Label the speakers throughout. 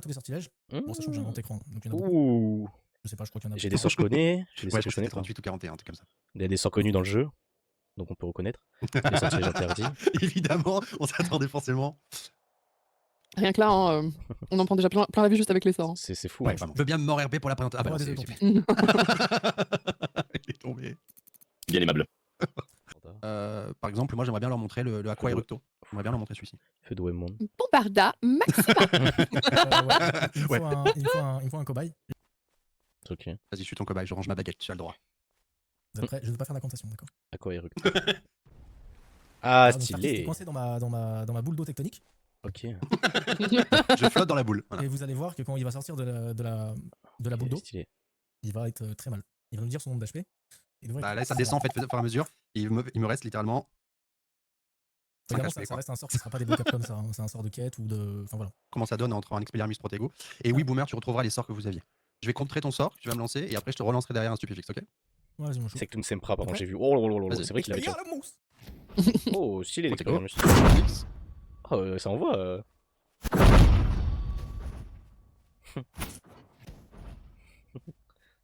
Speaker 1: voilà tous les sortilèges. Bon, sachant que j'ai un grand écran, donc il y en a beaucoup.
Speaker 2: Ouh.
Speaker 1: Je sais pas, je crois qu'il y en a
Speaker 2: J'ai des sorts que je connais. J'ai des sorts
Speaker 3: Ouais,
Speaker 2: que
Speaker 3: je
Speaker 2: je
Speaker 3: sais que
Speaker 2: connais
Speaker 3: c'était
Speaker 2: pas.
Speaker 3: 38 ou 41, un truc comme ça.
Speaker 2: Il y a des sorts connus dans le jeu, donc on peut reconnaître. Les sortilèges interdits.
Speaker 3: Évidemment, on s'attendait forcément.
Speaker 4: Rien que là, hein, on en prend déjà plein la vue juste avec les sorts. Hein.
Speaker 2: C'est fou.
Speaker 3: Ouais,
Speaker 2: hein.
Speaker 3: vraiment. Je veux bien mort RP pour la présentation. Ah bah
Speaker 1: Oh,
Speaker 3: non,
Speaker 1: désolé,
Speaker 3: c'est
Speaker 1: tant pis.
Speaker 3: il est tombé.
Speaker 5: Bien aimable.
Speaker 3: Par exemple, moi j'aimerais bien leur montrer le Aqua Eructo. J'aimerais bien leur montrer celui-ci.
Speaker 2: Feu de Wemon.
Speaker 4: Bombarda, Maxima.
Speaker 1: Il me faut il me faut un cobaye.
Speaker 2: Ok.
Speaker 3: Vas-y, je suis ton cobaye, je range ma baguette, tu as le droit.
Speaker 1: Vous êtes prêts? Je ne veux pas faire d'incantation, d'accord?
Speaker 2: Aqua Eructo.
Speaker 1: Voilà,
Speaker 2: Ah,
Speaker 1: donc, Starkey,
Speaker 2: stylé.
Speaker 1: c'était coincé dans ma boule d'eau tectonique.
Speaker 2: Ok.
Speaker 3: Je flotte dans la boule. Voilà.
Speaker 1: Et vous allez voir que quand il va sortir de la boule d'eau,
Speaker 2: Stylé.
Speaker 1: il va être très mal. Il va nous dire son nombre d'HP.
Speaker 3: Bah, là, ça descend en fait au fur et à mesure. Il me reste littéralement.
Speaker 1: Évidemment,
Speaker 3: 5 HP,
Speaker 1: ça
Speaker 3: quoi.
Speaker 1: reste un sort qui sera pas débloquable comme ça. Hein. C'est un sort de quête ou de. Enfin voilà.
Speaker 3: Comment ça donne entre un Expelliarmus Protego. Et oui, Boomer, tu retrouveras les sorts que vous aviez. Je vais contrer ton sort, tu vas me lancer, et après je te relancerai derrière un stupéfixe, ok?
Speaker 1: Ouais, vas-y, mon chou.
Speaker 2: C'est que tu ne s'aimes pas, pardon,
Speaker 1: Ok.
Speaker 2: j'ai vu. Oh là là là là,
Speaker 3: Vas-y.
Speaker 2: c'est vrai qu'il avait.
Speaker 1: Expelliarmus.
Speaker 2: Oh, stylé
Speaker 3: Protego.
Speaker 2: l'expérience.
Speaker 3: Fixe.
Speaker 2: Oh, ça envoie.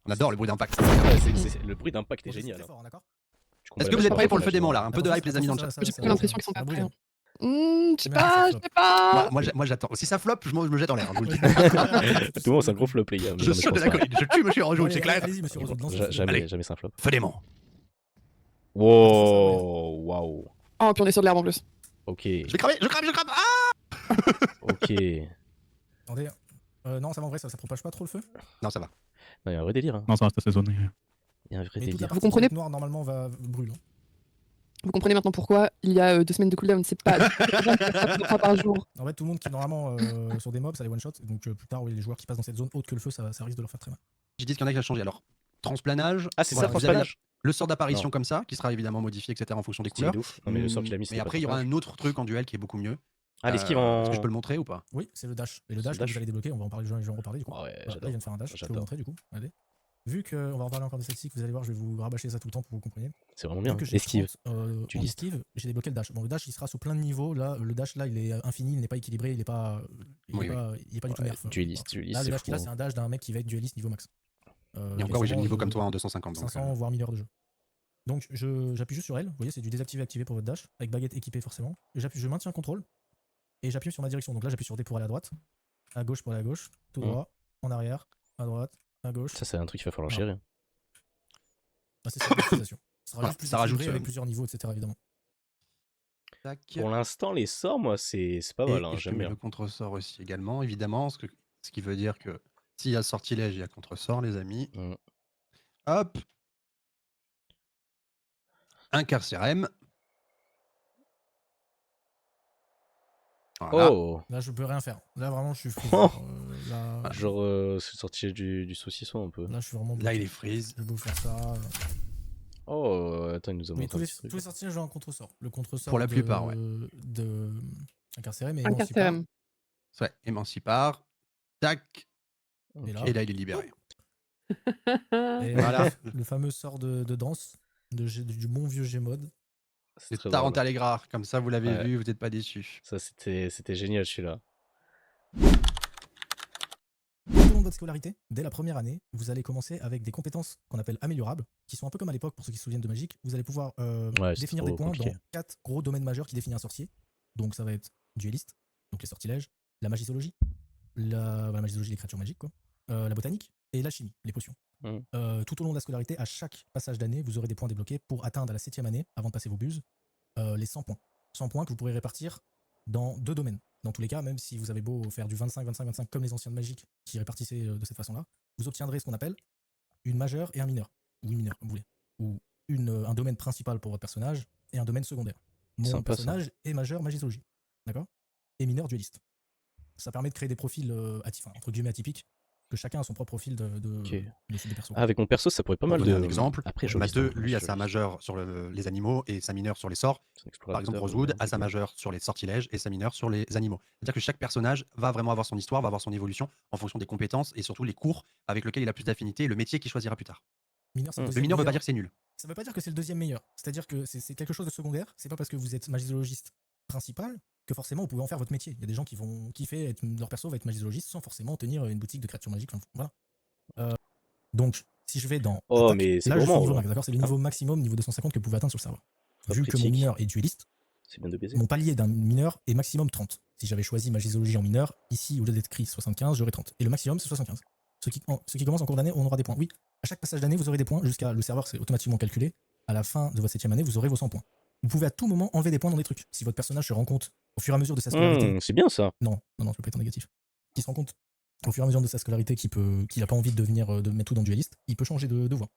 Speaker 3: On adore le bruit d'impact.
Speaker 2: Ouais, le bruit d'impact est
Speaker 1: Bon,
Speaker 2: génial.
Speaker 1: c'était
Speaker 2: hein.
Speaker 1: fort, d'accord.
Speaker 2: Tu combats
Speaker 3: Est-ce
Speaker 2: la
Speaker 3: que vous êtes
Speaker 2: vache
Speaker 3: prêts pour le
Speaker 2: la
Speaker 3: feu
Speaker 2: vache
Speaker 3: démon
Speaker 2: noire.
Speaker 3: là? Un peu de hype, les amis, dans le chat.
Speaker 4: J'ai l'impression qu'ils sont pas prêts. Hein. Je sais
Speaker 1: C'est
Speaker 4: pas,
Speaker 1: bien,
Speaker 4: je sais pas.
Speaker 3: Moi j'attends. Si ça flop, je me jette en l'air. Hein, je vous le dis.
Speaker 2: Tout le monde, c'est un gros flop, les gars. mais
Speaker 3: Je
Speaker 2: non, mais
Speaker 3: saute de
Speaker 2: pense
Speaker 3: la
Speaker 2: pas.
Speaker 3: colline, je tue monsieur Rosewood,
Speaker 1: Allez,
Speaker 3: c'est clair.
Speaker 1: Allez-y, monsieur Rosewood, lancez.
Speaker 3: Allez.
Speaker 2: Jamais c'est un flop.
Speaker 3: Feu démon.
Speaker 2: Wow, waouh.
Speaker 4: Oh, puis on est sur de l'herbe en plus.
Speaker 2: Ok,
Speaker 3: Je vais cramer, je crame. Ah
Speaker 2: ok.
Speaker 1: Attendez. Non, ça va en vrai, ça propage pas trop le feu.
Speaker 3: Non, ça va.
Speaker 2: Non, il y a un vrai délire. hein.
Speaker 5: Non, ça reste assaisonné.
Speaker 2: Il y a un vrai
Speaker 1: Mais toute la
Speaker 2: délire.
Speaker 1: partie
Speaker 4: comprenez-
Speaker 1: noire normalement va brûler. Hein.
Speaker 4: Vous comprenez maintenant pourquoi il y a 2 semaines de cooldown, c'est pas 2 fois par jour.
Speaker 1: En fait, tout le monde qui normalement sur des mobs, ça les one shot. Donc plus tard, oui, les joueurs qui passent dans cette zone haute que le feu, ça risque de leur faire très mal.
Speaker 3: J'ai dit qu'il y en a qui a changé. Alors, transplanage.
Speaker 2: Ah, c'est
Speaker 3: voilà,
Speaker 2: ça,
Speaker 3: vous avez
Speaker 2: transplanage.
Speaker 3: Le sort d'apparition
Speaker 2: Non.
Speaker 3: comme ça, qui sera évidemment modifié, etc. en fonction des
Speaker 2: Stylé
Speaker 3: couleurs.
Speaker 2: de ouf. Non, mais le sort qu'il a mis,
Speaker 3: Mais
Speaker 2: c'était
Speaker 3: après,
Speaker 2: pas
Speaker 3: il y aura
Speaker 2: transplanage.
Speaker 3: un autre truc en duel qui est beaucoup mieux.
Speaker 2: Ah, l'esquive en.
Speaker 3: Est-ce que je peux le montrer ou pas?
Speaker 1: Oui, c'est le dash. Et le
Speaker 2: C'est
Speaker 1: dash
Speaker 2: le
Speaker 1: que
Speaker 2: dash.
Speaker 1: vous allez débloquer, on va en parler, je vais en reparler du coup.
Speaker 2: Ah ouais,
Speaker 1: Voilà, là, il
Speaker 2: j'adore.
Speaker 1: vient de faire un dash, je peux
Speaker 2: J'adore.
Speaker 1: vous montrer du coup. Allez. Vu qu'on va en parler encore de celle-ci, que vous allez voir, je vais vous rabâcher ça tout le temps pour que vous compreniez.
Speaker 2: C'est vraiment bien.
Speaker 1: Vu que j'ai
Speaker 2: Esquive.
Speaker 1: 30,
Speaker 2: Tu
Speaker 1: en
Speaker 2: listes.
Speaker 1: esquive, j'ai débloqué le dash. Bon, le dash, il sera sous plein de niveaux. Là, le dash, là, il est infini, il n'est pas équilibré, il est pas du tout
Speaker 2: Ouais,
Speaker 1: nerf.
Speaker 2: dueliste,
Speaker 1: Là, le dash qu'il a, c'est un dash d'un mec qui va être dueliste niveau max.
Speaker 3: Et encore, oui, j'ai le niveau comme toi en 250. Donc,
Speaker 1: 500 voire 1000 heures de jeu. Donc j'appuie juste sur elle, vous voyez c'est du désactivé activé pour votre dash, avec baguette équipée forcément. Et je maintiens le contrôle, et j'appuie sur ma direction. Donc là j'appuie sur D pour aller à droite, à gauche pour aller à gauche, tout droit, en arrière, à droite, à gauche.
Speaker 2: Ça, c'est un truc qu'il va falloir
Speaker 1: Voilà.
Speaker 2: gérer.
Speaker 1: Ah, c'est ça l'utilisation. Ça sera
Speaker 3: Voilà,
Speaker 1: juste plus
Speaker 3: ça rajoute
Speaker 1: équilibré
Speaker 3: ce-
Speaker 1: avec plusieurs niveaux, etc. évidemment.
Speaker 3: tac.
Speaker 2: Pour l'instant, les sorts, moi, c'est pas mal. hein,
Speaker 3: Et je te
Speaker 2: J'aime
Speaker 3: mets
Speaker 2: bien.
Speaker 3: le contre-sort aussi également, évidemment. Ce qui veut dire que s'il y a sortilège, il y a contre-sort, les amis.
Speaker 2: Mm.
Speaker 3: Hop. Incarcérem. Voilà.
Speaker 2: Oh,
Speaker 1: Là je peux rien faire. Là vraiment je suis free.
Speaker 2: Oh.
Speaker 1: Là,
Speaker 2: genre, c'est sorti du saucisson un peu.
Speaker 1: là je suis vraiment
Speaker 3: Là,
Speaker 1: bloqué.
Speaker 3: il est freeze.
Speaker 1: Je vais vous faire ça.
Speaker 2: Oh, attends, il nous a
Speaker 1: Oui,
Speaker 2: montré
Speaker 1: tous
Speaker 2: un
Speaker 1: les,
Speaker 2: petit truc.
Speaker 1: tous les sortilèges ont un contre-sort. Le contre-sort
Speaker 3: Pour la plupart, ouais.
Speaker 1: de incarcéré, mais
Speaker 4: Incarcérem.
Speaker 3: Ouais, émancipar. Tac.
Speaker 2: Ok.
Speaker 1: Et là,
Speaker 3: Et là, il est libéré.
Speaker 1: et
Speaker 3: Voilà.
Speaker 1: le fameux sort de danse du bon vieux Gmod.
Speaker 2: C'est
Speaker 3: C'est
Speaker 2: très drôle.
Speaker 3: Tarantalegrar. Comme ça, vous l'avez
Speaker 2: Ouais.
Speaker 3: vu, vous n'êtes pas déçus.
Speaker 2: Ça, c'était génial celui-là.
Speaker 1: Tout au long de votre scolarité, dès la première année, vous allez commencer avec des compétences qu'on appelle améliorables, qui sont un peu comme à l'époque pour ceux qui se souviennent de Magic. Vous allez pouvoir
Speaker 2: Ouais, c'est
Speaker 1: définir
Speaker 2: trop
Speaker 1: des points
Speaker 2: compliqué.
Speaker 1: dans 4 gros domaines majeurs qui définissent un sorcier. Donc ça va être dueliste, donc les sortilèges, la magicologie, la magicologie, les créatures magiques, quoi, la botanique et la chimie, les potions.
Speaker 2: Mhm.
Speaker 1: Tout au long de la scolarité, à chaque passage d'année, vous aurez des points débloqués pour atteindre à la 7e année, avant de passer vos buses, les 100 points. 100 points que vous pourrez répartir dans 2 domaines. Dans tous les cas, même si vous avez beau faire du 25-25-25 comme les anciens de Magic qui répartissaient de cette façon-là, vous obtiendrez ce qu'on appelle une majeure et un mineur. Ou une mineure, comme vous voulez. Ou un domaine principal pour votre personnage et un domaine secondaire. Mon
Speaker 2: Sympa, ça.
Speaker 1: personnage est majeur magicologie. D'accord? Et mineur dueliste. Ça permet de créer des profils entre guillemets atypiques, que chacun a son propre profil de
Speaker 2: Ok.
Speaker 1: des persos.
Speaker 2: Ah, avec mon perso, ça pourrait pas
Speaker 3: Pour
Speaker 2: mal
Speaker 3: donner
Speaker 2: de.
Speaker 3: un exemple,
Speaker 2: Après, joli,
Speaker 3: Matteux,
Speaker 2: ça,
Speaker 3: lui, a
Speaker 2: joli.
Speaker 3: sa majeure sur les animaux et sa mineure sur les sorts.
Speaker 2: C'est un
Speaker 3: Par exemple,
Speaker 2: explorateur,
Speaker 3: Rosewood a
Speaker 2: du
Speaker 3: sa
Speaker 2: coup.
Speaker 3: majeure sur les sortilèges et sa mineure sur les animaux. C'est-à-dire que chaque personnage va vraiment avoir son histoire, va avoir son évolution en fonction des compétences et surtout les cours avec lesquels il a plus d'affinité et le métier qu'il choisira plus tard.
Speaker 1: Mineur, c'est
Speaker 2: Le
Speaker 1: le
Speaker 3: Le
Speaker 1: deuxième
Speaker 3: mineur veut pas
Speaker 1: meilleur.
Speaker 3: dire que c'est nul.
Speaker 1: Ça veut pas dire que c'est le deuxième meilleur. C'est-à-dire que c'est quelque chose de secondaire. C'est pas parce que vous êtes magicologiste principal que forcément vous pouvez en faire votre métier. Il y a des gens qui vont kiffer, leur perso va être magésologiste sans forcément tenir une boutique de créatures magiques. Enfin, voilà. Donc, si je vais dans
Speaker 2: Oh,
Speaker 1: attaque,
Speaker 2: mais c'est
Speaker 1: là je suis
Speaker 2: gourmand,
Speaker 1: niveau
Speaker 2: ouais.
Speaker 1: max, d'accord? C'est le niveau maximum, niveau 250 que vous pouvez atteindre sur le serveur.
Speaker 2: Pas
Speaker 1: Vu que mon
Speaker 2: critique.
Speaker 1: mineur est dueliste,
Speaker 2: C'est bien de baiser.
Speaker 1: mon palier d'un mineur est maximum 30. Si j'avais choisi magézologie en mineur, ici, au lieu d'être écrit 75, j'aurais 30. Et le maximum, c'est 75. Ceux qui commencent en cours d'année, on aura des points. Oui, à chaque passage d'année, vous aurez des points. Jusqu'à le serveur, c'est automatiquement calculé. À la fin de votre 7ème année, vous aurez vos 100 points. Vous pouvez à tout moment enlever des points dans des trucs. Si votre personnage se rend compte au fur et à mesure de sa scolarité.
Speaker 2: C'est bien ça.
Speaker 1: Non, je peux pas être en négatif. Qui se rend compte au fur et à mesure de sa scolarité qu'il n'a pas envie de mettre tout dans dueliste, il peut changer de voie.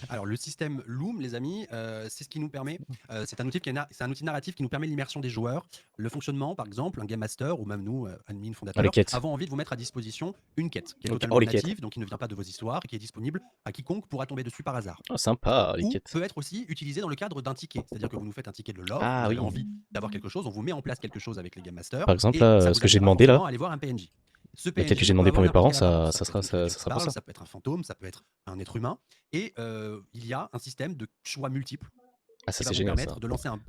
Speaker 3: Alors le système Loom, les amis, c'est ce qui nous permet, c'est un outil narratif qui nous permet l'immersion des joueurs, le fonctionnement, par exemple, un game master ou même nous, admin fondateurs,
Speaker 2: les quêtes.
Speaker 3: avons envie de vous mettre à disposition une quête qui est
Speaker 2: Ok.
Speaker 3: totalement
Speaker 2: Les quêtes.
Speaker 3: native, donc qui ne vient pas de vos histoires, qui est disponible à quiconque pourra tomber dessus par hasard.
Speaker 2: Oh, sympa, les
Speaker 3: Ou
Speaker 2: quêtes.
Speaker 3: peut être aussi utilisé dans le cadre d'un ticket, c'est-à-dire que vous nous faites un ticket de lore,
Speaker 2: Ah
Speaker 3: vous
Speaker 2: oui.
Speaker 3: avez envie d'avoir quelque chose, on vous met en place quelque chose avec les game masters.
Speaker 2: Par exemple,
Speaker 3: et
Speaker 2: là,
Speaker 3: ça
Speaker 2: ce
Speaker 3: vous
Speaker 2: que j'ai
Speaker 3: amènera
Speaker 2: demandé là,
Speaker 3: forcément à aller voir un PNJ. Ce
Speaker 2: la quête que
Speaker 3: PNJ
Speaker 2: j'ai
Speaker 3: peut
Speaker 2: demandé pour
Speaker 3: avoir
Speaker 2: mes parents,
Speaker 3: n'importe quelle apparence.
Speaker 2: ça
Speaker 3: peut être
Speaker 2: sera
Speaker 3: une créature qui
Speaker 2: pour ça.
Speaker 3: parle, ça peut être un fantôme, ça peut être un être humain. Et il y a un système de choix multiples
Speaker 2: Ah, ça
Speaker 3: qui va
Speaker 2: c'est
Speaker 3: vous
Speaker 2: génial ça.
Speaker 3: permettre de lancer un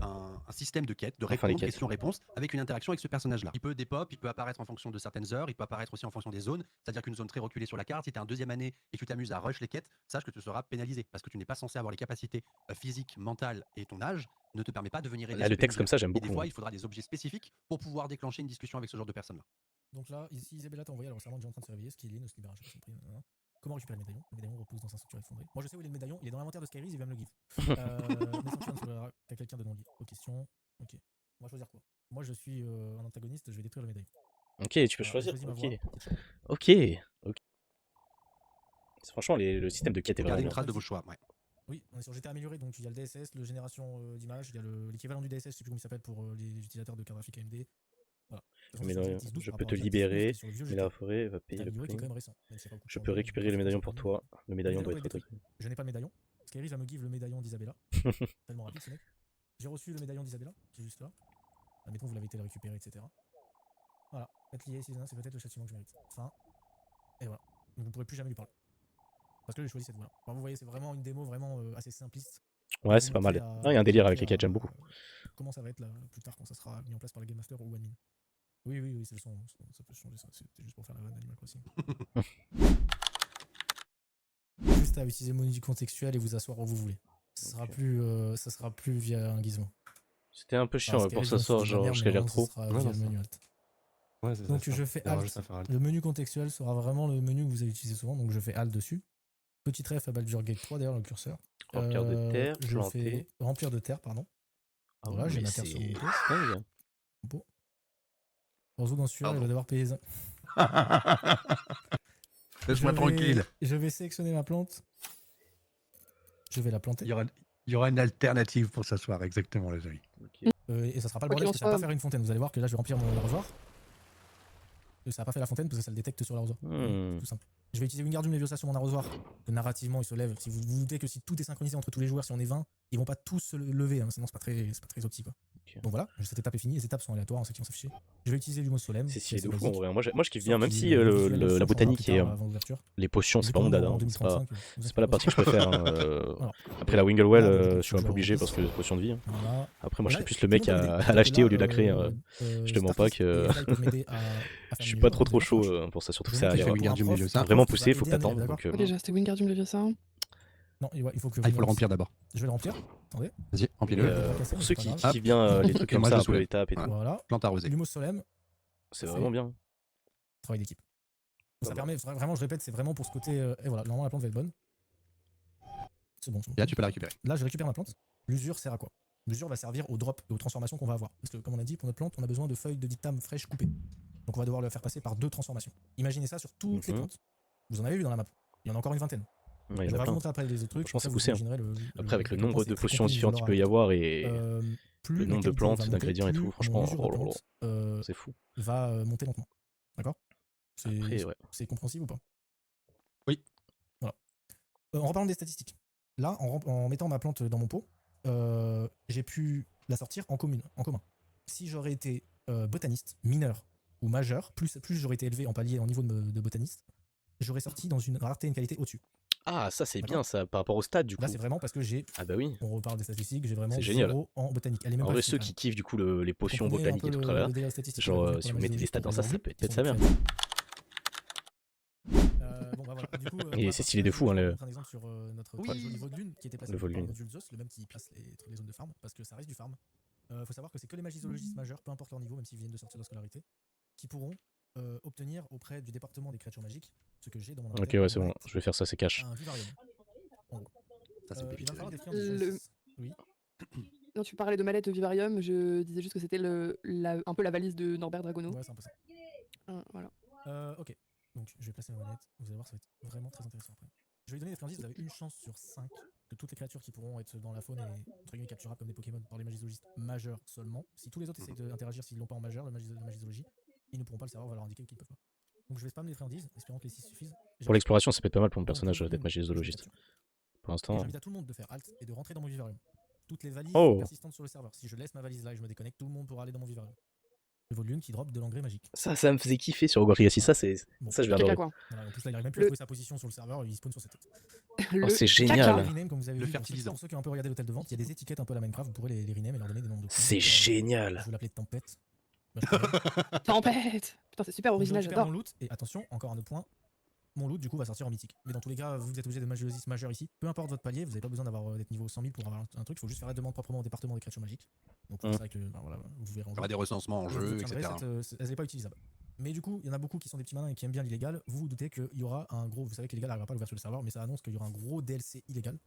Speaker 3: système de quête, de
Speaker 2: Enfin, les
Speaker 3: répondre,
Speaker 2: quêtes.
Speaker 3: question-réponse, avec une interaction avec ce personnage-là. Il peut dépop, il peut apparaître en fonction de certaines heures, il peut apparaître aussi en fonction des zones, c'est-à-dire qu'une zone très reculée sur la carte, si tu es en 2e année et que tu t'amuses à rush les quêtes, sache que tu seras pénalisé, parce que tu n'es pas censé avoir les capacités physiques, mentales et ton âge ne te permet pas de venir aider
Speaker 2: Là,
Speaker 3: ce
Speaker 2: le texte
Speaker 3: PNJ-là.
Speaker 2: comme ça, j'aime
Speaker 3: Et des
Speaker 2: beaucoup.
Speaker 3: fois, il faudra des objets spécifiques pour pouvoir déclencher une discussion avec ce genre de personnes-là.
Speaker 1: Donc là, ici, Isabella t'a envoyé, alors récemment, déjà en train de se réveiller, Skylin, se libère, j'ai compris. Comment récupérer le médaillon? Le médaillon repose dans un sanctuaire effondré. Moi, je sais où il est le médaillon, il est dans l'inventaire de Skyrim, il va me le give. Mais sanctuaire t'as quelqu'un de non-lié. Aux questions. Ok. On va choisir quoi? Moi, je suis un antagoniste, je vais détruire le médaillon.
Speaker 2: Ok, tu peux
Speaker 1: Voilà,
Speaker 2: choisir.
Speaker 1: j'ai choisi ma
Speaker 2: Ok.
Speaker 1: voie.
Speaker 2: Ok. Franchement, le système de quête est vraiment
Speaker 3: Gardez une
Speaker 2: bien.
Speaker 3: trace de vos choix. Ouais.
Speaker 1: Oui, on est sur GT amélioré, donc il y a le DSS, le génération d'images, il y a l'équivalent du DSS, je sais plus comment il s'appelle pour les utilisateurs de carte graphique AMD. Voilà.
Speaker 2: Mais
Speaker 1: Sur
Speaker 2: non,
Speaker 1: GTX 12
Speaker 2: je
Speaker 1: par
Speaker 2: peux
Speaker 1: rapport
Speaker 2: te
Speaker 1: à GTX 12
Speaker 2: libérer,
Speaker 1: qui est sur le vieux
Speaker 2: mais
Speaker 1: GT.
Speaker 2: la forêt va payer le
Speaker 1: Amélioré qui est
Speaker 2: prix.
Speaker 1: quand même récent. Même si ça coûte
Speaker 2: Je
Speaker 1: pas
Speaker 2: peux
Speaker 1: autant,
Speaker 2: récupérer le médaillon pour toi. Le médaillon
Speaker 1: Le
Speaker 2: doit
Speaker 1: médaillon
Speaker 2: être
Speaker 1: va être
Speaker 2: détruit.
Speaker 1: Je n'ai pas le médaillon. Skyrim va me give le médaillon d'Isabella. Tellement rapide ce mec. J'ai reçu le médaillon d'Isabella, qui est juste là. Admettons vous l'avez été le récupérer, etc. Voilà. Être lié, c'est peut-être le châtiment que je mérite. Fin. Et voilà. Donc vous ne pourrez plus jamais lui parler. Parce que j'ai choisi cette voie-là. Enfin, vous voyez, c'est vraiment une démo vraiment assez simpliste.
Speaker 2: Ouais, c'est pas mal. Il y a un délire avec les quêtes, j'aime beaucoup.
Speaker 1: Comment ça va être là plus tard quand ça sera mis en place par le Game Master ou admin? Oui, c'est le son. Ça peut changer ça. C'était juste pour faire la vanne Animal Crossing. Juste à utiliser le menu contextuel et vous asseoir où vous voulez. Ça sera plus via un gizmo.
Speaker 2: C'était un peu chiant pour ce soir, genre je galère trop.
Speaker 1: Via le menu alt.
Speaker 3: Ouais, c'est
Speaker 1: donc
Speaker 3: ça,
Speaker 1: je fais alt. Le menu contextuel sera vraiment le menu que vous allez utiliser souvent, donc je fais alt dessus. Petit ref à Baldur's Gate 3 derrière le curseur.
Speaker 2: Remplir de terre,
Speaker 1: je
Speaker 2: planter.
Speaker 1: fais remplir de terre, pardon.
Speaker 2: Ah
Speaker 1: voilà,
Speaker 2: oui,
Speaker 1: j'ai
Speaker 2: mais
Speaker 1: ma terre sur mon
Speaker 2: c'est
Speaker 1: pot.
Speaker 2: dingue.
Speaker 1: Bon. Orzo dans celui-là, il va devoir payer les...
Speaker 3: Laisse-moi tranquille.
Speaker 1: Je vais sélectionner ma plante. Je vais la planter.
Speaker 5: Il y aura une alternative pour s'asseoir, exactement, les amis.
Speaker 2: Okay.
Speaker 1: Et ça sera pas le bordel parce que ça va pas faire une fontaine. Vous allez voir que là, je vais remplir mon arrosoir. Ça va pas fait la fontaine parce que ça le détecte sur l'arrosoir. Tout simple. Je vais utiliser Wingardium Leviosa sur mon arrosoir. Narrativement, il se lève. Si vous vous doutez que si tout est synchronisé entre tous les joueurs, si on est 20, ils vont pas tous se lever. Hein, sinon, c'est pas très opti, quoi. Okay. Donc voilà, cette étape est finie. Les étapes sont aléatoires en ce qui vont s'afficher. Je vais utiliser l'Humos Solem.
Speaker 2: C'est stylé de fou en vrai. Moi je kiffe bien, même si la botanique et les potions, c'est pas mon dada. C'est pas la partie que je préfère. Voilà. Après la Winglewell, je suis un peu obligé parce que c'est potion de vie. Voilà. Après, moi je suis plus le mec à l'acheter au lieu de la créer. Je te mens pas que je suis pas trop chaud pour ça, surtout que ça a l'air vraiment poussé, faut que t'attendes.
Speaker 4: Déjà, c'était Wingardium Leviosa.
Speaker 1: Non, il faut que
Speaker 3: il faut le remplir d'abord.
Speaker 1: Je vais le remplir. Attendez.
Speaker 3: Vas-y, remplis-le.
Speaker 2: Pour ceux qui kiffent bien les trucs comme ça, un peu l'étape et tout.
Speaker 1: Voilà.
Speaker 3: Plante arrosée.
Speaker 1: L'Humos Solem.
Speaker 2: C'est vraiment bien.
Speaker 1: Travail d'équipe. Ça permet vraiment, je répète, c'est vraiment pour ce côté. Et voilà, normalement la plante va être bonne. C'est bon.
Speaker 3: Là, tu peux la récupérer.
Speaker 1: Là, je récupère ma plante. L'usure sert à quoi? L'usure va servir au drop et aux transformations qu'on va avoir. Parce que, comme on a dit, pour notre plante, on a besoin de feuilles de dictame fraîches coupées. Donc, on va devoir le faire passer par 2 transformations. Imaginez ça sur toutes les plantes. Vous en avez vu dans la map. Il y en a encore une vingtaine.
Speaker 2: Ouais,
Speaker 1: je vais vous montrer après les autres trucs.
Speaker 2: Je pense que c'est poussé. Après, avec le nombre de potions différentes qu'il peut y avoir et le nombre de plantes, d'ingrédients et tout, franchement, c'est fou.
Speaker 1: Va monter lentement. D'accord? C'est compréhensible ou pas?
Speaker 3: Oui.
Speaker 1: Voilà. En reparlant des statistiques. Là, en mettant ma plante dans mon pot, j'ai pu la sortir en commun. Si j'aurais été botaniste, mineur ou majeur, plus j'aurais été élevé en palier en niveau de botaniste, j'aurais sorti dans une rareté et une qualité au-dessus.
Speaker 2: Ah, ça c'est
Speaker 1: D'accord.
Speaker 2: bien ça, par rapport au stade du coup.
Speaker 1: Là, c'est vraiment parce que j'ai,
Speaker 2: Ah bah oui.
Speaker 1: on reparle des statistiques, j'ai vraiment
Speaker 2: C'est génial.
Speaker 1: 0 en botanique. Elle est même
Speaker 2: En
Speaker 1: pas
Speaker 2: vrai,
Speaker 1: justifiée,
Speaker 2: ceux
Speaker 1: quand
Speaker 2: qui
Speaker 1: même.
Speaker 2: kiffent du coup les potions
Speaker 1: Comprenez un
Speaker 2: botaniques
Speaker 1: peu
Speaker 2: et tout
Speaker 1: le
Speaker 2: là,
Speaker 1: délire statistique
Speaker 2: genre
Speaker 1: pour la
Speaker 2: si vous
Speaker 1: magie
Speaker 2: mettez des
Speaker 1: zoologique
Speaker 2: stats dans ça,
Speaker 1: aujourd'hui,
Speaker 2: ça peut
Speaker 1: qui
Speaker 2: être
Speaker 1: sont
Speaker 2: sa mère.
Speaker 1: créatifs. Bon, bah voilà. Du coup, pour
Speaker 2: Et
Speaker 1: la
Speaker 2: c'est
Speaker 1: partie
Speaker 2: stylé de
Speaker 1: magie
Speaker 2: fou, hein,
Speaker 1: zoologique, je vais
Speaker 2: le,
Speaker 1: vous montrer un exemple sur notre
Speaker 3: Oui.
Speaker 1: joli veau de lune qui était placé
Speaker 2: le
Speaker 1: par
Speaker 2: volume.
Speaker 1: Module Zeus, le même qui place les zones de farm, parce que ça reste du farm. Faut savoir que c'est que les magis-zoologistes majeurs, peu importe leur niveau, même s'ils viennent de sortir de scolarité, qui pourront obtenir auprès du département des créatures magiques, ce que j'ai dans mon
Speaker 2: Ok,
Speaker 1: inventaire,
Speaker 2: ouais,
Speaker 1: en
Speaker 2: c'est bon,
Speaker 1: wallet,
Speaker 2: je vais faire ça, c'est cash.
Speaker 1: un vivarium. En gros.
Speaker 3: Ça, c'est
Speaker 1: Il va
Speaker 3: pépite.
Speaker 1: falloir des friandises.
Speaker 4: Le-
Speaker 1: Oui.
Speaker 4: Non, tu parlais de mallette vivarium, je disais juste que c'était un peu la valise de Norbert Dragono.
Speaker 1: Ouais, c'est un peu ça.
Speaker 4: Voilà.
Speaker 1: Ok. Donc, je vais placer ma manette. Vous allez voir, ça va être vraiment très intéressant après. Je vais lui donner des friandises. Vous avez une chance sur 5 que toutes les créatures qui pourront être dans la faune et entre guillemets capturables comme des Pokémon par les magizologistes majeurs seulement. Si tous les autres essayent d'interagir, s'ils l'ont pas en majeur, la magizologie, ils ne pourront pas le savoir, on va leur indiquer qu'ils peuvent pas. Donc, je vais spammer des friandises, espérant que les 6 suffisent.
Speaker 2: Pour l'exploration, ça peut être pas mal pour mon
Speaker 1: Donc,
Speaker 2: personnage
Speaker 1: pour le
Speaker 2: d'être
Speaker 1: volume, je vais
Speaker 2: magizologiste.
Speaker 1: capturer.
Speaker 2: Pour
Speaker 1: Et
Speaker 2: l'instant.
Speaker 1: j'invite à tout le monde de faire Alt et de rentrer dans mon vivarium. Toutes les valises
Speaker 2: Oh.
Speaker 1: persistantes sur le serveur. Si je laisse ma valise là et je me déconnecte, tout le monde pourra aller dans mon vivarium. Le volume qui drop de l'engrais magique.
Speaker 2: Ça me faisait kiffer sur Ogoriassi, ça c'est.
Speaker 1: Bon.
Speaker 2: Ça je vais
Speaker 4: Caca
Speaker 2: adorer.
Speaker 4: quoi.
Speaker 1: Voilà, en plus là, il arrive même plus à trouver sa position sur le serveur, il spawn sur sa tête.
Speaker 2: Oh, c'est
Speaker 4: caca.
Speaker 2: génial.
Speaker 1: Les rename, comme vous avez
Speaker 3: Le
Speaker 1: vu,
Speaker 3: fertilisant.
Speaker 1: pour ceux qui ont un peu regardé l'hôtel de vente, il y a des étiquettes un peu à la Minecraft, vous pourrez les rename et leur donner des noms de
Speaker 2: C'est
Speaker 1: Je
Speaker 2: génial.
Speaker 1: vais l'appeler Tempête. Bah, je pourrais.
Speaker 4: Tempête. Putain, c'est super
Speaker 1: Donc, je
Speaker 4: original,
Speaker 1: récupère
Speaker 4: j'adore.
Speaker 1: mon loot, et attention, encore un autre point, mon loot du coup va sortir en mythique. Mais dans tous les cas, vous êtes obligé de magilogiste majeur ici, peu importe votre palier, vous n'avez pas besoin d'être niveau 100 000 pour avoir un truc, il faut juste faire la demande proprement au département des créatures magiques. Donc c'est vrai que voilà, vous verrez en
Speaker 3: Il y aura des recensements en
Speaker 1: et vous
Speaker 3: jeu,
Speaker 1: obtiendrez
Speaker 3: etc.
Speaker 1: elle n'est pas utilisable. Mais du coup, il y en a beaucoup qui sont des petits malins et qui aiment bien l'illégal. Vous vous doutez qu'il y aura un gros. Vous savez que l'illégal n'arrivera pas à l'ouverture du serveur, mais ça annonce qu'il y aura un gros DLC illégal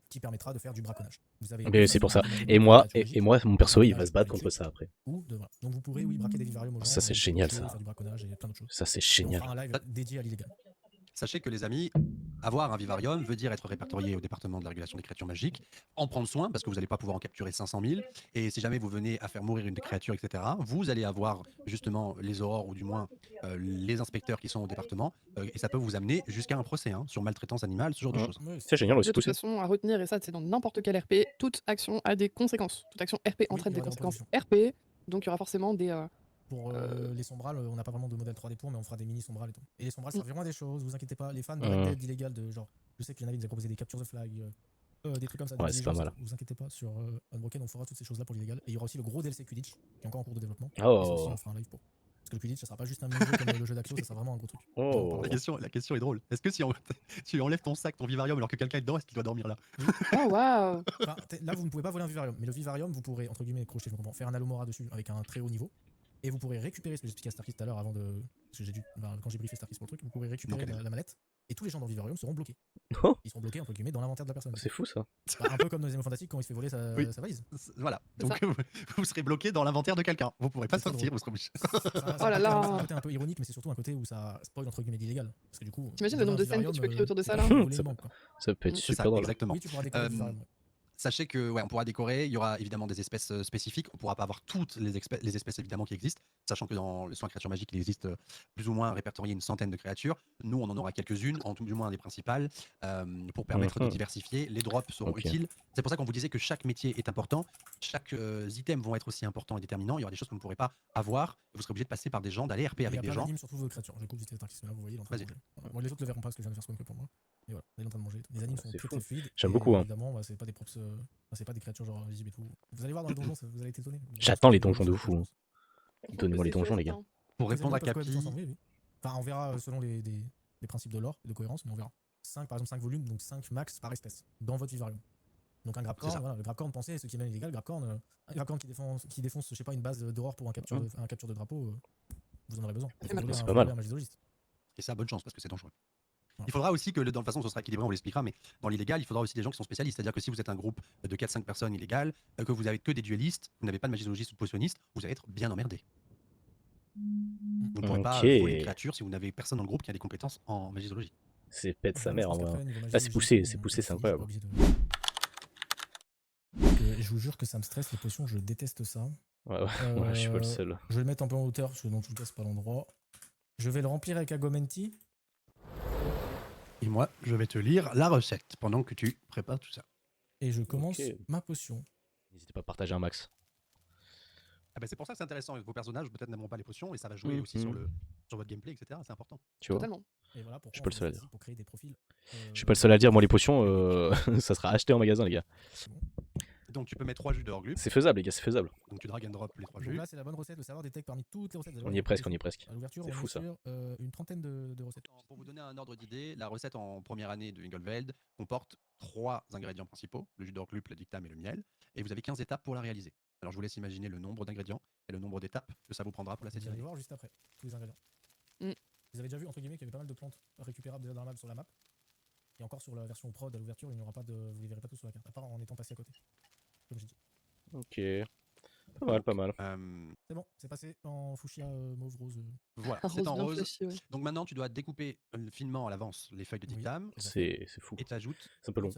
Speaker 1: qui permettra de faire du braconnage. Vous avez
Speaker 2: Mais c'est pour ça. Et moi, mon perso, il va se battre contre ça après.
Speaker 1: Voilà. Donc vous pourrez, oui, braquer des vivariums aux gens.
Speaker 2: Ça, c'est génial, ça.
Speaker 1: Faire du braconnage et plein d'autres choses.
Speaker 2: Ça c'est
Speaker 1: Et on
Speaker 2: génial.
Speaker 1: fera un live dédié à l'illégal.
Speaker 3: Sachez que les amis, avoir un vivarium veut dire être répertorié au département de la régulation des créatures magiques, en prendre soin parce que vous n'allez pas pouvoir en capturer 500 000, et si jamais vous venez à faire mourir une des créatures, etc., vous allez avoir justement les aurores ou du moins les inspecteurs qui sont au département, et ça peut vous amener jusqu'à un procès sur maltraitance animale, ce genre de choses.
Speaker 2: C'est génial
Speaker 4: De
Speaker 2: aussi
Speaker 4: toute
Speaker 2: poussé.
Speaker 4: façon, à retenir, et ça c'est dans n'importe quel RP, toute action a des conséquences. Toute action RP entraîne
Speaker 1: il y
Speaker 4: des
Speaker 1: aura des
Speaker 4: conséquences RP, donc il y aura forcément des...
Speaker 1: Pour les sombrales, on n'a pas vraiment de modèle 3D pour, mais on fera des mini sombrales et tout. Et les sombrales serviront à des choses, vous inquiétez pas. Les fans de Red Dead illégal de genre, je sais qu'il y en avait qui nous avaient proposé des captures de flag, des trucs comme ça.
Speaker 2: Ouais, c'est pas mal.
Speaker 1: Vous inquiétez pas, sur Unbroken, on fera toutes ces choses là pour l'illégal. Et il y aura aussi le gros DLC Quidditch qui est encore en cours de développement. Et ça aussi, on fera un live pour. Parce que le Quidditch, ça sera pas juste un mini-jeu comme le jeu d'Axio, ça sera vraiment un gros truc.
Speaker 2: Oh.
Speaker 3: La question est drôle. Est-ce que si tu enlèves ton sac, ton vivarium, alors que quelqu'un est dedans, est-ce qu'il doit dormir là?
Speaker 4: Oh waouh.
Speaker 1: Enfin, là, vous ne pouvez pas voler un vivarium, mais le vivarium, vous pourrez, entre guillemets, crocher, je comprends, faire un Alomora dessus avec un très haut niveau. Et vous pourrez récupérer ce que j'expliquais à Starkist tout à l'heure avant de. Parce que j'ai dû. Quand j'ai briefé Starkist pour le truc, vous pourrez récupérer la mallette. Et tous les gens dans le vivarium seront bloqués.
Speaker 2: Oh.
Speaker 1: Ils seront bloqués, entre guillemets, dans l'inventaire de la personne.
Speaker 2: C'est fou ça.
Speaker 1: Bah, un peu comme dans les Animaux Fantastiques quand il se fait voler sa valise.
Speaker 3: Voilà. Donc vous serez bloqué dans l'inventaire de quelqu'un. Vous pourrez pas sortir, vous serez obligé.
Speaker 4: Oh là là.
Speaker 1: C'est un côté un peu ironique, mais c'est surtout un côté où ça spoil entre guillemets l'illégal. Parce que du coup.
Speaker 4: T'imagines le nombre de scènes que tu peux créer autour de ça là?
Speaker 2: Ça peut être
Speaker 3: C'est ça,
Speaker 2: super drôle.
Speaker 3: exactement.
Speaker 1: Oui, tu pourras décorer le vivarium.
Speaker 3: Sachez que on pourra décorer, il y aura évidemment des espèces spécifiques, on pourra pas avoir toutes les espèces évidemment qui existent, sachant que dans le soin créatures magiques, il existe plus ou moins répertorié une centaine de créatures. Nous, on en aura quelques-unes, en tout du moins des principales, pour permettre de diversifier. Les drops seront utiles. C'est pour ça qu'on vous disait que chaque métier est important, chaque item vont être aussi importants et déterminants. Il y aura des choses que vous ne pourrez pas avoir, vous serez obligé de passer par des gens, d'aller RP avec des gens.
Speaker 1: Sur toutes vos créatures. Je coupe vite les Starkist, mais là vous voyez, il est en train de manger. Moi, les autres le verront pas parce que je viens de faire spawn que pour moi. Et voilà, il est en train de manger. Les animes sont très fluides.
Speaker 2: J'aime beaucoup.
Speaker 1: Évidemment, c'est pas des props. C'est pas des créatures genre invisibles et tout. Vous allez voir dans les donjons, vous allez être étonné.
Speaker 2: J'attends les donjons de fou. Donnez-moi les donjons, les gars.
Speaker 3: Pour répondre à Capi.
Speaker 1: Enfin, on verra selon les principes de lore et de cohérence, mais on verra. 5, par exemple, 5 volumes, donc 5 max par espèce, dans votre vivarium. Donc un Grabcorn, voilà, le Grabcorn, pensez, ceux qui aiment l'illégal, un Grabcorn qui défonce, je sais pas, une base d'aurore pour un capture de drapeau, vous en aurez besoin.
Speaker 2: C'est pas mal.
Speaker 3: Et ça, bonne chance, parce que c'est dangereux. Il faudra aussi que, dans la façon dont ce sera équilibré, on vous l'expliquera, mais dans l'illégal, il faudra aussi des gens qui sont spécialistes. C'est-à-dire que si vous êtes un groupe de 4-5 personnes illégales, que vous avez que des duellistes, vous n'avez pas de magizologiste ou de potionniste, vous allez être bien emmerdé. Vous ne pourrez pas voler une créature si vous n'avez personne dans le groupe qui a des compétences en magizologie.
Speaker 2: C'est pète sa mère en vrai. Là, c'est poussé, c'est incroyable.
Speaker 1: Je vous jure que ça me stresse les potions, je déteste ça.
Speaker 2: Ouais, je suis pas le seul.
Speaker 1: Je vais le mettre un peu en hauteur parce que dans tout le cas, c'est pas l'endroit. Je vais le remplir avec Agomenti.
Speaker 5: Et moi, je vais te lire la recette pendant que tu prépares tout ça.
Speaker 1: Et je commence ma potion.
Speaker 2: N'hésitez pas à partager un max.
Speaker 3: Ah bah c'est pour ça que c'est intéressant. Vos personnages peut-être n'aimeront pas les potions et ça va jouer aussi sur votre gameplay, etc. C'est important.
Speaker 2: Tu vois.
Speaker 4: Totalement.
Speaker 1: Et voilà pourquoi
Speaker 2: Je suis pas le seul à dire.
Speaker 1: pour créer des profils.
Speaker 2: Je suis pas le seul à dire, moi les potions, ça sera acheté en magasin les gars.
Speaker 3: Donc tu peux mettre 3 jus de Horglup.
Speaker 2: C'est faisable les gars, c'est faisable.
Speaker 3: Donc tu drag and drop les 3
Speaker 1: Donc
Speaker 3: jus.
Speaker 1: là, c'est la bonne recette de savoir des techs parmi toutes les recettes.
Speaker 2: On y est presque, on y est presque.
Speaker 1: À l'ouverture,
Speaker 2: C'est
Speaker 1: on
Speaker 2: fou,
Speaker 1: est
Speaker 2: ça.
Speaker 1: sur une trentaine de recettes.
Speaker 3: Pour vous donner un ordre d'idée, la recette en première année de Wingelveld comporte 3 ingrédients principaux, le jus d'Orglup, le dictame et le miel, et vous avez 15 étapes pour la réaliser. Alors je vous laisse imaginer le nombre d'ingrédients et le nombre d'étapes que ça vous prendra pour la
Speaker 1: Vous
Speaker 3: 7e
Speaker 1: allez
Speaker 3: année.
Speaker 1: voir juste après tous les ingrédients.
Speaker 4: Mm.
Speaker 1: Vous avez déjà vu entre guillemets qu'il y avait pas mal de plantes récupérables déjà dans la map sur la map. Et encore sur la version prod à l'ouverture, il n'y aura pas de. Vous les verrez pas tous sur la carte, à part en étant passé à côté. Comme j'ai dit.
Speaker 2: Ok. Pas mal, pas mal.
Speaker 1: C'est bon, c'est passé en fuchsia mauve rose.
Speaker 3: Voilà,
Speaker 4: Un
Speaker 3: c'est en
Speaker 4: bien
Speaker 3: rose.
Speaker 4: flashy, ouais.
Speaker 3: Donc maintenant, tu dois découper finement à l'avance les feuilles de
Speaker 1: Oui.
Speaker 3: dictame
Speaker 2: C'est fou.
Speaker 3: et t'ajoutes
Speaker 2: C'est un peu long.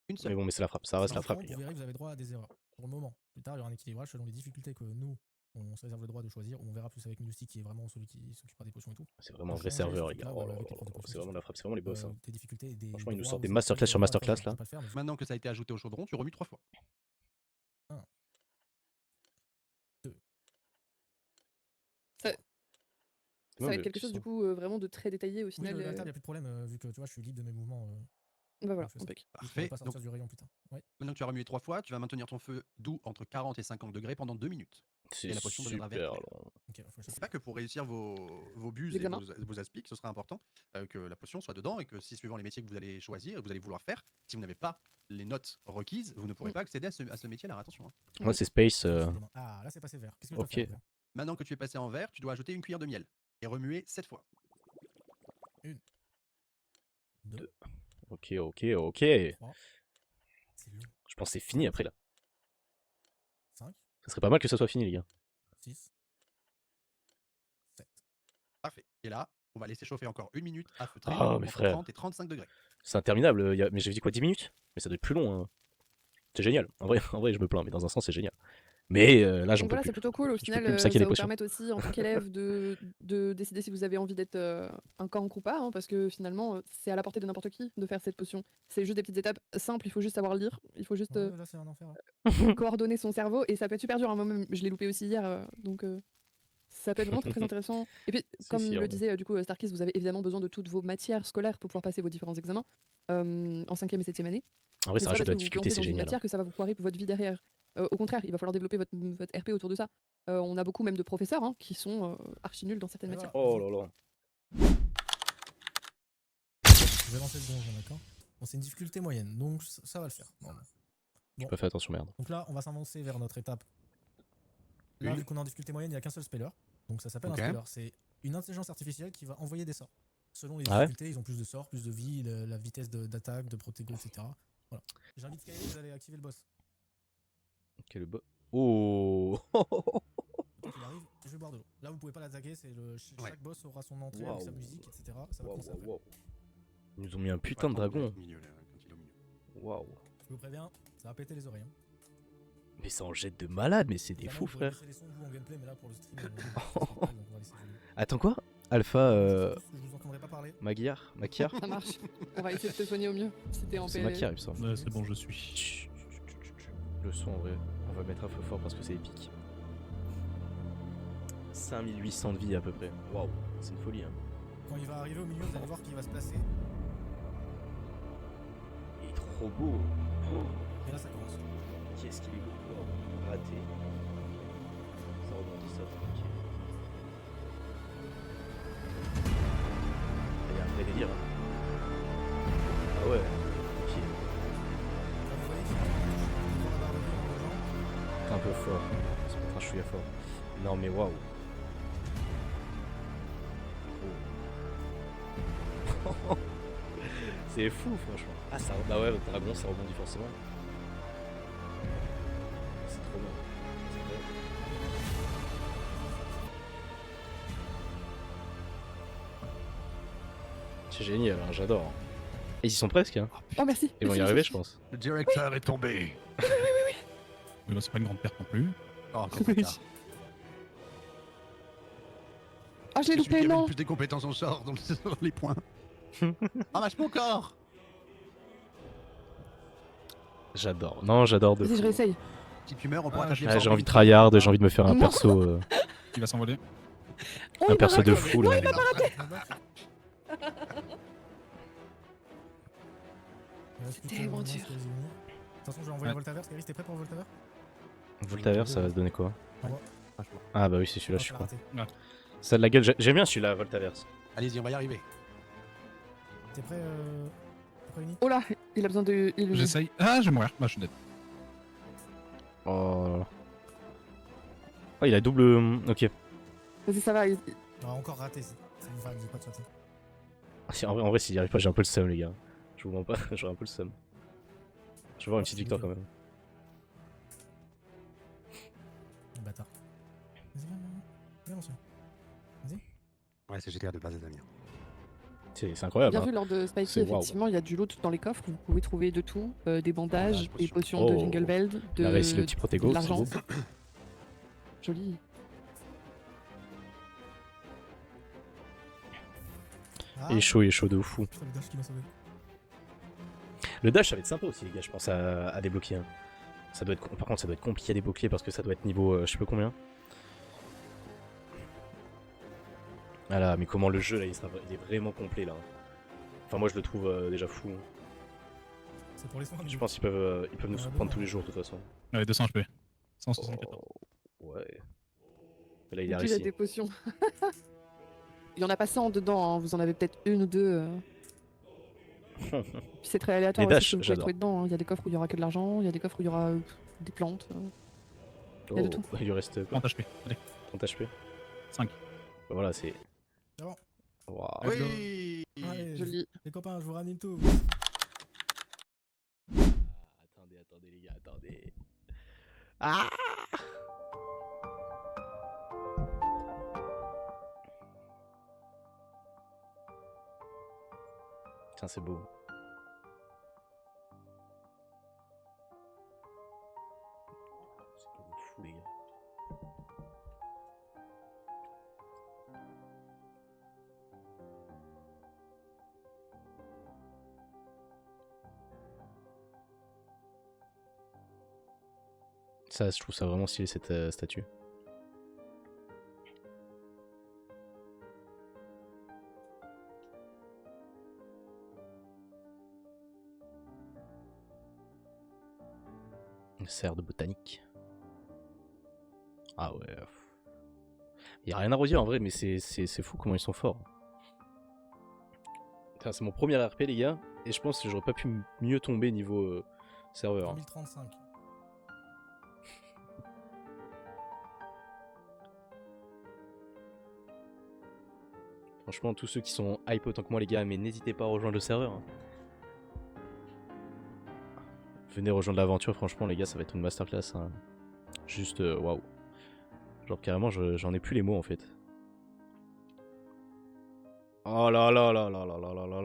Speaker 3: une seule.
Speaker 2: Mais bon, mais c'est la frappe, ça reste
Speaker 1: Par
Speaker 2: la frappe
Speaker 1: contre,
Speaker 2: les
Speaker 1: vous
Speaker 2: gars.
Speaker 1: verrez que vous avez droit à des erreurs. Pour le moment. Plus tard, il y aura un équilibrage selon les difficultés que nous, on se réserve le droit de choisir. On verra plus avec Musty qui est vraiment celui qui s'occupera des potions et tout.
Speaker 2: C'est vraiment un vrai
Speaker 1: Changer
Speaker 2: serveur
Speaker 1: ce
Speaker 2: les gars.
Speaker 1: truc-là, avec les profs de
Speaker 2: C'est
Speaker 1: potions.
Speaker 2: vraiment la frappe, c'est vraiment les boss. Hein.
Speaker 1: Des difficultés et des.
Speaker 2: Franchement, ils nous
Speaker 1: droits
Speaker 2: sortent des
Speaker 1: aussi.
Speaker 2: masterclass sur masterclass,
Speaker 1: Je peux
Speaker 2: là.
Speaker 1: pas le faire, mais-
Speaker 3: Maintenant que ça a été ajouté au chaudron, tu remues 3 fois.
Speaker 4: Ça va être quelque chose du coup vraiment de très détaillé au
Speaker 1: Oui,
Speaker 4: final.
Speaker 1: la table, il n'y a plus de problème, vu que tu vois, je suis libre de mes mouvements.
Speaker 4: Bah voilà,
Speaker 1: je fais ça.
Speaker 4: impec.
Speaker 1: Je pourrais
Speaker 3: Parfait.
Speaker 1: pas sortir
Speaker 3: Donc
Speaker 1: du rayon, putain. Ouais.
Speaker 3: maintenant que tu as remué 3 fois, tu vas maintenir ton feu doux entre 40 et 50 degrés pendant 2 minutes.
Speaker 2: C'est
Speaker 3: Et la potion deviendra
Speaker 2: super
Speaker 3: verte.
Speaker 2: long.
Speaker 1: Ok, faut que je
Speaker 3: C'est pas que pour réussir vos buses et
Speaker 4: L'examen.
Speaker 3: vos aspics, ce sera important que la potion soit dedans et que si suivant les métiers que vous allez choisir et que vous allez vouloir faire, si vous n'avez pas les notes requises, vous ne pourrez pas accéder à ce métier-là. Attention. Hein.
Speaker 2: Moi, c'est Space.
Speaker 1: Ah, là, c'est passé vert. Qu'est-ce que je dois
Speaker 2: Ok.
Speaker 1: faire, vert
Speaker 3: Maintenant que tu es passé en vert, tu dois ajouter une cuillère de miel et remuer 7 fois.
Speaker 1: Deux,
Speaker 2: Ok.
Speaker 1: 3. C'est long.
Speaker 2: Je pense que c'est fini après là.
Speaker 1: 5,
Speaker 2: Ça serait pas mal que ça soit fini, les gars.
Speaker 1: 6, 7.
Speaker 3: Parfait. Et là, on va laisser chauffer encore 1 minute à feu très
Speaker 2: Ah,
Speaker 3: haut,
Speaker 2: mais
Speaker 3: entre
Speaker 2: frère.
Speaker 3: 30 et 35 degrés.
Speaker 2: C'est interminable. Mais j'avais dit quoi, 10 minutes? Mais ça doit être plus long. Hein. C'est génial. En vrai, je me plains, mais dans un sens, c'est génial. Mais là, j'en
Speaker 4: Donc
Speaker 2: peux
Speaker 4: voilà, c'est
Speaker 2: plus.
Speaker 4: plutôt cool. Au
Speaker 2: Je peux
Speaker 4: final,
Speaker 2: plus me
Speaker 4: ça
Speaker 2: saquer les
Speaker 4: va vous
Speaker 2: potions.
Speaker 4: permettre aussi, en tant qu'élève, de décider si vous avez envie d'être un cancre ou pas, hein, parce que finalement, c'est à la portée de n'importe qui de faire cette potion. C'est juste des petites étapes simples, il faut juste savoir lire, il faut juste
Speaker 1: Là, c'est un enfer.
Speaker 4: coordonner son cerveau, et ça peut être super dur. Hein. Moi-même, je l'ai loupé aussi hier, donc ça peut être vraiment très, très intéressant. Et puis, comme
Speaker 2: Si,
Speaker 4: le
Speaker 2: ouais.
Speaker 4: disait du coup Starkis, vous avez évidemment besoin de toutes vos matières scolaires pour pouvoir passer vos différents examens en 5e et 7e année.
Speaker 2: En vrai,
Speaker 4: Mais
Speaker 2: ça
Speaker 4: c'est pas
Speaker 2: rajoute
Speaker 4: parce
Speaker 2: de la
Speaker 4: que vous
Speaker 2: difficulté,
Speaker 4: plantez
Speaker 2: c'est
Speaker 4: dans une
Speaker 2: génial.
Speaker 4: matière que ça va vous foirer votre vie derrière. Au contraire, il va falloir développer votre RP autour de ça. On a beaucoup même de professeurs hein, qui sont archi nuls dans certaines matières.
Speaker 2: Oh là là.
Speaker 1: Je vais lancer le donjon, d'accord. Bon, c'est une difficulté moyenne, donc ça va le faire. normalement.
Speaker 2: J'ai pas fait attention, merde.
Speaker 1: Donc là, on va s'avancer vers notre étape. Là, vu qu'on est en difficulté moyenne, il n'y a qu'un seul speller. Donc ça s'appelle
Speaker 3: Ok.
Speaker 1: un speller. C'est une intelligence artificielle qui va envoyer des sorts. Selon les
Speaker 2: Ah ouais
Speaker 1: difficultés, ils ont plus de sorts, plus de vie, la vitesse d'attaque, de protégo, etc. Voilà. J'invite Skyler, vous allez activer le boss.
Speaker 2: Ok, le bot. Oh.
Speaker 1: Donc il arrive, je vais boire de l'eau. Là, vous pouvez pas l'attaquer,
Speaker 3: Ouais.
Speaker 1: chaque boss aura son entrée
Speaker 2: Waouh.
Speaker 1: avec sa musique, etc. Ça va
Speaker 2: Waouh,
Speaker 1: commencer après.
Speaker 2: waouh, waouh. Ils nous ont mis un putain de
Speaker 3: Faut attendre
Speaker 2: dragon.
Speaker 3: au milieu, là, quand il est au milieu.
Speaker 2: Waouh.
Speaker 1: Je vous préviens, ça va péter les oreilles. Hein.
Speaker 2: Mais ça en jette de malade, mais c'est des
Speaker 1: Évidemment,
Speaker 2: fous,
Speaker 1: vous pourrez
Speaker 2: frère.
Speaker 1: baisser les sons, vous, en gameplay, mais là, pour le stream, donc on va laisser jouer.
Speaker 2: Attends, quoi? Alpha
Speaker 1: Je vous entendrai pas parler.
Speaker 2: Magyar? Makiar?
Speaker 4: Ça marche. On va essayer de te soigner au mieux. C'était en
Speaker 2: C'est
Speaker 4: PL.
Speaker 2: Makiar, il me semble.
Speaker 6: Ouais, c'est bon, je suis.
Speaker 2: Chut, chut, chut, chut, chut. Le son, en vrai, on va mettre un feu fort parce que c'est épique. 5800 de vie à peu près. Waouh, c'est une folie. Hein.
Speaker 1: Quand il va arriver au milieu, vous allez voir qu'il va se placer.
Speaker 2: Il est trop beau. Oh,
Speaker 1: Et là, ça commence.
Speaker 2: qu'est-ce qu'il est beau. Waouh, raté. Ça rebondit, ça. Ok. Il y a un vrai délire. Hein. Ah ouais. Ok.
Speaker 1: Quand vous voyez qu'il va toucher la barre de vie en rejoint,
Speaker 2: C'est un peu fort. C'est peut-être un chouïa fort. Non mais waouh. Oh. C'est fou franchement. Ah ça, bah ouais, votre dragon ça rebondit forcément. C'est trop bien. C'est vrai. C'est génial, hein, j'adore. Et ils y sont presque, hein.
Speaker 4: Oh merci.
Speaker 2: Ils vont y
Speaker 4: Merci,
Speaker 2: arriver
Speaker 4: merci.
Speaker 2: je pense.
Speaker 5: Le directeur est tombé.
Speaker 6: Mais là, c'est pas une grande perte non plus.
Speaker 3: Oh, encore plus
Speaker 4: Oui.
Speaker 3: tard.
Speaker 4: Ah je l'ai
Speaker 3: C'est celui qui
Speaker 4: loupé,
Speaker 3: avait le
Speaker 4: non.
Speaker 3: plus des compétences en sort dans dans les points. Ramasse mon corps.
Speaker 2: J'adore. Non, j'adore de
Speaker 4: Vas-y, je
Speaker 2: fou.
Speaker 4: réessaye.
Speaker 3: Si tu meurs, on pourra
Speaker 1: Ah,
Speaker 3: t'acheter
Speaker 2: Ah,
Speaker 3: le
Speaker 2: j'ai
Speaker 3: sort
Speaker 2: envie de
Speaker 3: de-
Speaker 2: tryhard, j'ai envie de me faire un
Speaker 4: Non.
Speaker 2: perso.
Speaker 6: Il va s'envoler.
Speaker 4: Oh,
Speaker 2: Un
Speaker 4: il m'a
Speaker 2: perso de
Speaker 4: raté.
Speaker 2: fou là.
Speaker 1: je vais battre.
Speaker 4: C'était tellement dur.
Speaker 1: De toute façon, je vais envoyer Voltaverse. Kéris, t'es prêt pour Voltaverse?
Speaker 2: Voltaverse, ça va se donner quoi? Ah bah oui, c'est celui-là, je suis con.
Speaker 6: Ouais.
Speaker 2: Ça a de la gueule, j'aime bien celui-là, Voltaverse.
Speaker 3: Allez-y, on va y arriver.
Speaker 1: T'es prêt, Uni?
Speaker 4: Oh là, il a besoin de.
Speaker 6: J'essaye. Ah, je vais mourir. Bah, je suis dead.
Speaker 2: Oh là là. Oh, il a double. Ok.
Speaker 4: Vas-y, ça va.
Speaker 1: On va encore rater. C'est une vague, j'ai pas de sauter.
Speaker 2: En vrai, s'il y arrive pas, j'ai un peu le seum, les gars. Je vous mens pas, j'aurais un peu le seum. Je vais voir une petite victoire quand même.
Speaker 1: Bâtard. Vas-y, viens, monsieur. Vas-y.
Speaker 3: Ouais, c'est GTA de base, les amis.
Speaker 2: C'est incroyable.
Speaker 4: Bien
Speaker 2: Hein.
Speaker 4: vu lors de Spiky, effectivement, il y a du loot dans les coffres. Vous pouvez trouver de tout, des bandages, des potions de Jingleveld,
Speaker 2: de réussi le petit protégos,
Speaker 4: de l'argent. Joli.
Speaker 2: Il est chaud de fou.
Speaker 1: Putain, le dash qui m'a sauvé.
Speaker 2: Le dash, ça va être sympa aussi, les gars, je pense à débloquer. Hein. Ça doit être, par contre, ça doit être compliqué à débloquer parce que ça doit être niveau je sais pas combien. Ah là, mais comment le jeu là, il est vraiment complet là. Enfin, moi je le trouve déjà fou.
Speaker 1: C'est pour les soins.
Speaker 2: Je pense qu'ils peuvent nous surprendre tous les jours de toute façon.
Speaker 6: Ouais, 200 HP. 174.
Speaker 2: Oh, ouais. Et là, il a
Speaker 4: Il a
Speaker 2: réussi.
Speaker 4: des potions. Il y en a pas 100 dedans, hein. Vous en avez peut-être une ou deux. Puis c'est très aléatoire.
Speaker 2: Les
Speaker 4: aussi,
Speaker 2: dash,
Speaker 4: ce que vous pouvez
Speaker 2: j'adore.
Speaker 4: trouver dedans, hein. Il y a des coffres où il y aura que de l'argent, il y a des coffres où il y aura des plantes. Il y a de tout.
Speaker 2: Il lui reste quoi,
Speaker 6: 30 HP. Allez.
Speaker 2: 30 HP.
Speaker 6: 5.
Speaker 2: Bah voilà, c'est.
Speaker 1: C'est bon.
Speaker 2: Wow.
Speaker 3: Oui.
Speaker 1: Allez,
Speaker 4: Joli.
Speaker 1: les copains, je vous ranime tout.
Speaker 2: Attendez les gars, attendez. Ah! Tiens, c'est beau. C'est pas de fou les gars. Ça, je trouve ça vraiment stylé cette statue. Une serre de botanique. Ah ouais. Il y a rien à redire en vrai, mais c'est fou comment ils sont forts. C'est mon premier RP les gars, et je pense que j'aurais pas pu mieux tomber niveau serveur.
Speaker 1: 2035.
Speaker 2: Franchement, tous ceux qui sont hype autant que moi les gars, mais n'hésitez pas à rejoindre le serveur. Hein. Venez rejoindre l'aventure, franchement les gars, ça va être une masterclass. Hein. Juste waouh. Genre carrément, j'en ai plus les mots en fait. Oh là là là là là là là là